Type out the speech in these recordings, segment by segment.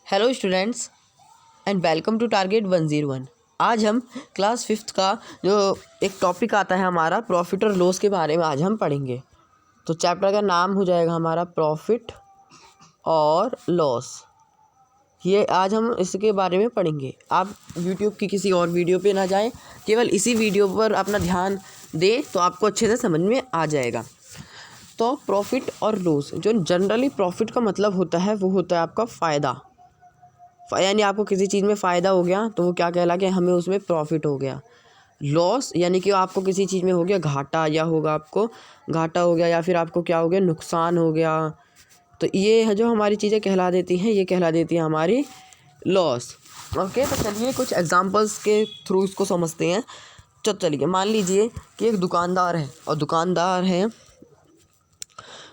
Hello students and welcome to target 101। आज हम class 5th का जो एक टॉपिक आता है हमारा प्रॉफिट और लॉस के बारे में आज हम पढ़ेंगे। तो चैप्टर का नाम हो जाएगा हमारा प्रॉफिट और लॉस। ये आज हम इसके बारे में पढ़ेंगे। आप यूट्यूब की किसी और वीडियो पे ना जाएं, केवल इसी वीडियो पर अपना ध्यान दें तो आपको अच्छे से समझ में आ जाएगा। तो प्रॉफिट और लॉस, जो जनरली प्रॉफिट का मतलब होता है वो होता है आपका फ़ायदा, यानी आपको किसी चीज़ में फ़ायदा हो गया तो वो क्या कहला कि हमें उसमें प्रॉफिट हो गया। लॉस यानी कि आपको किसी चीज़ में हो गया घाटा, या होगा आपको घाटा हो गया, या फिर आपको क्या हो गया नुकसान हो गया। तो ये है जो हमारी चीज़ें कहला देती हैं, ये कहला देती है हमारी लॉस। ओके, तो चलिए कुछ एग्जांपल्स के थ्रू इसको समझते हैं। चलिए मान लीजिए कि एक दुकानदार है और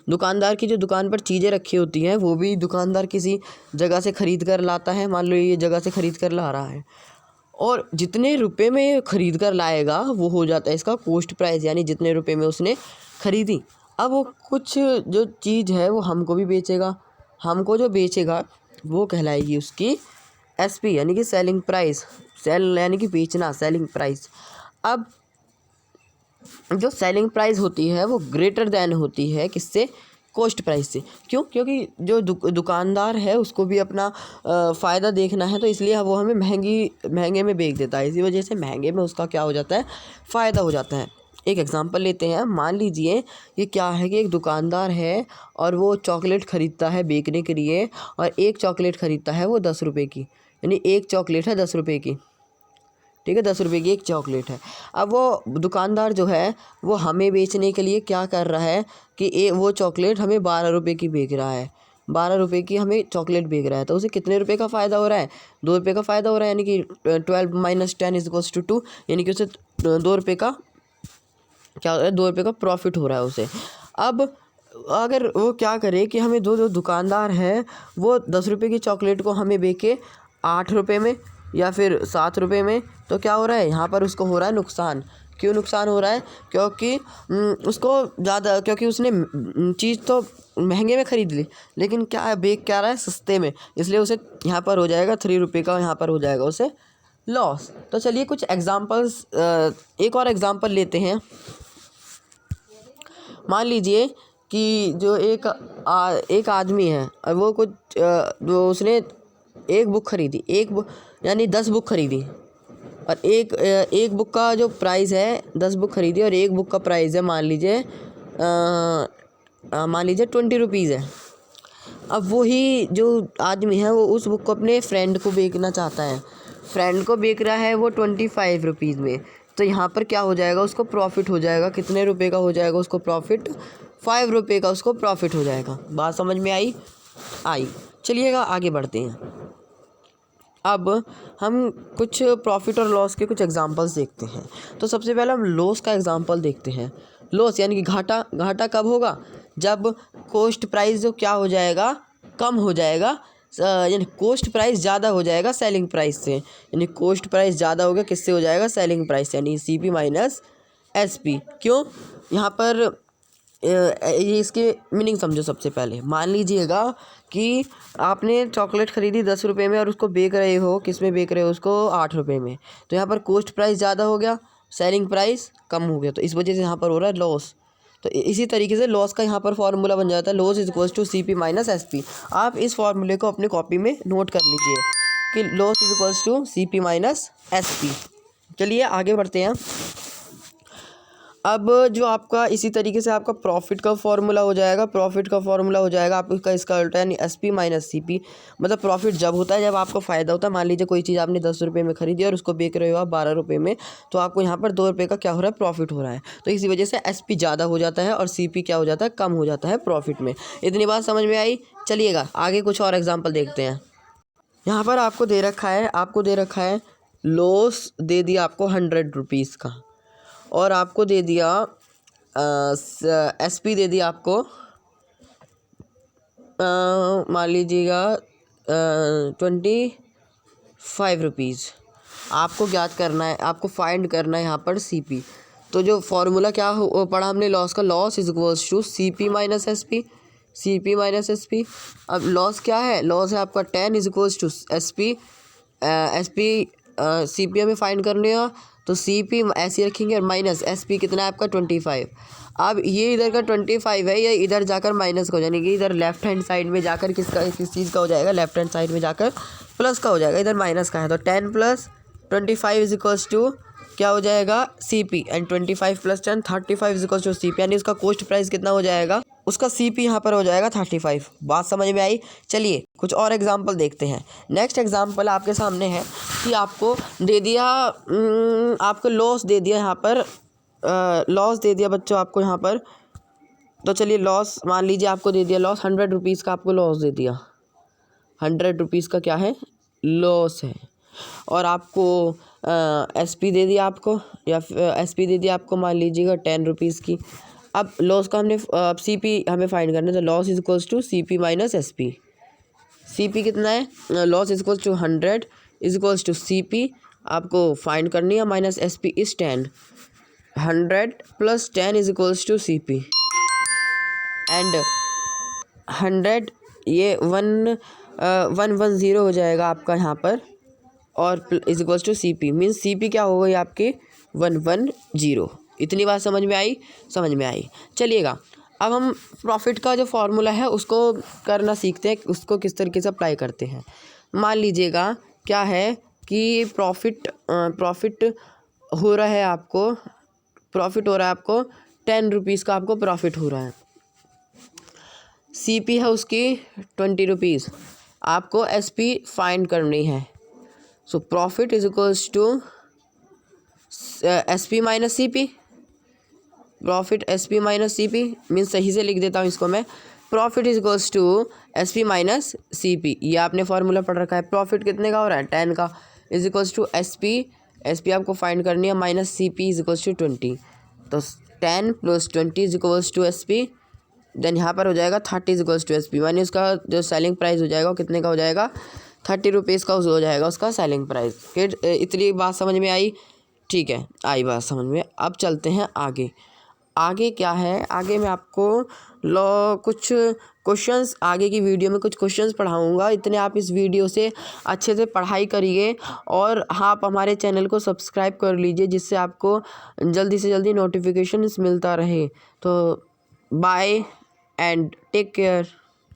दुकानदार की जो दुकान पर चीज़ें रखी होती हैं वो भी दुकानदार किसी जगह से ख़रीद कर लाता है। मान लो ये जगह से ख़रीद कर ला रहा है और जितने रुपए में ख़रीद कर लाएगा वो हो जाता है इसका कॉस्ट प्राइस, यानी जितने रुपए में उसने ख़रीदी। अब वो कुछ जो चीज़ है वो हमको भी बेचेगा, हमको जो बेचेगा वो कहलाएगी उसकी एसपी, यानी कि सेलिंग प्राइस। सेल यानी कि बेचना, सेलिंग प्राइस। अब जो सेलिंग प्राइस होती है वो ग्रेटर देन होती है किससे? कॉस्ट प्राइस से। क्यों? क्योंकि जो दुकानदार है उसको भी अपना फ़ायदा देखना है, तो इसलिए वो हमें महंगे में बेच देता है। इसी वजह से महंगे में उसका क्या हो जाता है? फ़ायदा हो जाता है। एक एग्जांपल लेते हैं। मान लीजिए ये क्या है कि एक दुकानदार है और वो चॉकलेट ख़रीदता है बेचने के लिए, और एक चॉकलेट ख़रीदता है वो 10 रुपये की, यानी एक चॉकलेट है 10 रुपये की। ठीक है, 10 रुपये की एक चॉकलेट है। अब वो दुकानदार जो है वो हमें बेचने के लिए क्या कर रहा है कि वो चॉकलेट हमें 12 रुपये की बेच रहा है। 12 रुपये की हमें चॉकलेट बेच रहा है, तो उसे कितने रुपए का फ़ायदा हो रहा है? 2 रुपये का फ़ायदा हो रहा है, यानी कि 12 - 10 = 2, यानी कि उसे 2 रुपये का क्या हो रहा है? 2 रुपये का प्रॉफिट हो रहा है उसे। अब अगर वो क्या करे कि हमें जो दुकानदार है वो 10 रुपये की चॉकलेट को हमें बेचे 8 रुपये में या फिर 7 रुपये में, तो क्या हो रहा है यहाँ पर? उसको हो रहा है नुकसान। क्यों नुकसान हो रहा है? क्योंकि क्योंकि उसने चीज़ तो महंगे में ख़रीद ली, लेकिन क्या है, बेच क्या रहा है? सस्ते में। इसलिए उसे यहाँ पर हो जाएगा 3 रुपये का, यहाँ पर हो जाएगा उसे लॉस। तो चलिए कुछ एग्जांपल्स, एक और एग्जांपल लेते हैं। मान लीजिए कि जो एक आदमी है और वो जो उसने एक बुक ख़रीदी, एक बुक यानी 10 बुक ख़रीदी, और एक बुक का जो प्राइस है, 10 बुक ख़रीदी और एक बुक का प्राइस है मान लीजिए 20 रुपीज़ है। अब वही जो आदमी है वो उस बुक को अपने फ्रेंड को बेचना चाहता है, फ्रेंड को बेच रहा है वो 25 रुपीज़ में। तो यहाँ पर क्या हो जाएगा? उसको प्रॉफिट हो जाएगा। कितने रुपए का हो जाएगा उसको प्रॉफिट? 5 रुपये का उसको प्रॉफिट हो जाएगा। बात समझ में आई? चलिएगा आगे बढ़ते हैं। अब हम कुछ प्रॉफिट और लॉस के कुछ एग्जांपल्स देखते हैं। तो सबसे पहले हम लॉस का एग्जांपल देखते हैं। लॉस यानी कि घाटा कब होगा? जब कॉस्ट प्राइस जो क्या हो जाएगा? कम हो जाएगा, यानी कॉस्ट प्राइस ज़्यादा हो जाएगा सेलिंग प्राइस से। यानी कॉस्ट प्राइस ज़्यादा हो गया, किससे हो जाएगा? सेलिंग प्राइस, यानी CP - SP। क्यों? यहाँ पर ये इसके मीनिंग समझो। सबसे पहले मान लीजिएगा कि आपने चॉकलेट ख़रीदी 10 रुपये में और उसको बेच रहे हो, किस में बेच रहे हो? उसको 8 रुपये में। तो यहाँ पर कॉस्ट प्राइस ज़्यादा हो गया, सेलिंग प्राइस कम हो गया, तो इस वजह से यहाँ पर हो रहा है लॉस। तो इसी तरीके से लॉस का यहाँ पर फॉर्मूला बन जाता है, लॉस = CP - SP। आप इस फॉर्मूले को अपनी कॉपी में नोट कर लीजिए कि लॉस = CP - SP। चलिए आगे बढ़ते हैं। अब जो आपका इसी तरीके से आपका प्रॉफिट का फॉर्मूला हो जाएगा। आपका इसका उल्टा, यानी SP - CP। मतलब प्रॉफिट जब होता है जब आपको फ़ायदा होता है। मान लीजिए कोई चीज़ आपने 10 रुपये में ख़रीदी और उसको बेच रहे हो आप 12 रुपये में, तो आपको यहाँ पर 2 रुपये का क्या हो रहा है? प्रॉफिट हो रहा है। तो इसी वजह से SP ज़्यादा हो जाता है और CP क्या हो जाता है? कम हो जाता है प्रॉफिट में। इतनी बात समझ में आई? चलिएगा आगे कुछ और एग्जाम्पल देखते हैं। यहाँ पर आपको दे रखा है लॉस दे दिया आपको 100 रुपीज़ का, और आपको दे दिया SP दे दिया आपको मान लीजिएगा 25 रुपीज़। आपको ज्ञात करना है, आपको फाइंड करना है यहाँ पर CP। तो जो फॉर्मूला क्या पढ़ा हमने लॉस का? Loss = CP - SP। C P minus S P. अब लॉस क्या है, लॉस है आपका 10 is equals to S P. C P हमें फाइंड करने हो तो सी पी ऐसे रखेंगे और माइनस एस पी कितना है आपका 25। अब ये इधर का 25 है, ये इधर जाकर माइनस का हो जाएगा, इधर लेफ्ट हैंड साइड में जाकर किस चीज़ का हो जाएगा, लेफ्ट हैंड साइड में जाकर प्लस का हो जाएगा, इधर माइनस का है। तो 10 प्लस 25 इज इक्वल्स टू क्या हो जाएगा C P, and 25 plus 10 35 is equals to C P, यानी उसका कॉस्ट प्राइस कितना हो जाएगा, उसका सी पी यहाँ पर हो जाएगा 35। बात समझ में आई। चलिए कुछ और एग्जांपल देखते हैं। नेक्स्ट एग्जांपल आपके सामने है कि आपको दे दिया, आपको लॉस दे दिया यहाँ पर, लॉस दे दिया बच्चों आपको यहाँ पर। तो चलिए लॉस मान लीजिए आपको दे दिया लॉस 100 रुपीज़ का, आपको लॉस दे दिया 100 रुपीज़ का क्या है, लॉस है। और आपको एस पी दे दिया आपको, या एस पी दे दिया आपको मान लीजिएगा 10 रुपीज़ की। अब लॉस का हमने सी पी हमें फाइंड करना है, तो loss is equals to C P minus S P. C P कितना है, loss is equals to 100 is equals to C P आपको फाइंड करनी है, minus S P is 10। 100 plus 10 is equals to C P, and 100 ये 110 हो जाएगा आपका यहाँ पर, और is equals to C P, means C P क्या हो गई आपकी 110। इतनी बात समझ में आई, समझ में आई। चलिएगा अब हम प्रॉफिट का जो फॉर्मूला है उसको करना सीखते हैं, उसको किस तरीके से अप्लाई करते हैं। मान लीजिएगा क्या है कि प्रॉफिट हो रहा है आपको, प्रॉफिट हो रहा है आपको 10 रुपीज़ का, आपको प्रॉफिट हो रहा है। सी पी है उसकी 20 रुपीज़, आपको एस पी फाइंड करनी है। So profit is equals to S P minus C P, profit S P minus C P, means सही से लिख देता हूँ इसको मैं, profit is equals to S P minus C P. ये आपने फार्मूला पढ़ रखा है। प्रॉफिट कितने का हो रहा है 10 का, is equals to S P आपको फाइंड करनी है minus C P is equals to 20। तो 10 plus 20 is equals to S P, then यहाँ पर हो जाएगा 30 is equals to S P, यानी उसका जो सेलिंग प्राइस हो जाएगा वो कितने का हो जाएगा 30 रुपीज़ का हो जाएगा उसका सेलिंग प्राइस। फिर इतनी बात समझ में आई, ठीक है, आई बात समझ में। अब चलते हैं आगे। आगे क्या है, आगे मैं आपको कुछ क्वेश्चंस, आगे की वीडियो में कुछ क्वेश्चंस पढ़ाऊंगा। इतने आप इस वीडियो से अच्छे से पढ़ाई करिए, और आप हमारे चैनल को सब्सक्राइब कर लीजिए, जिससे आपको जल्दी से जल्दी नोटिफिकेशंस मिलता रहे। तो बाय एंड टेक केयर।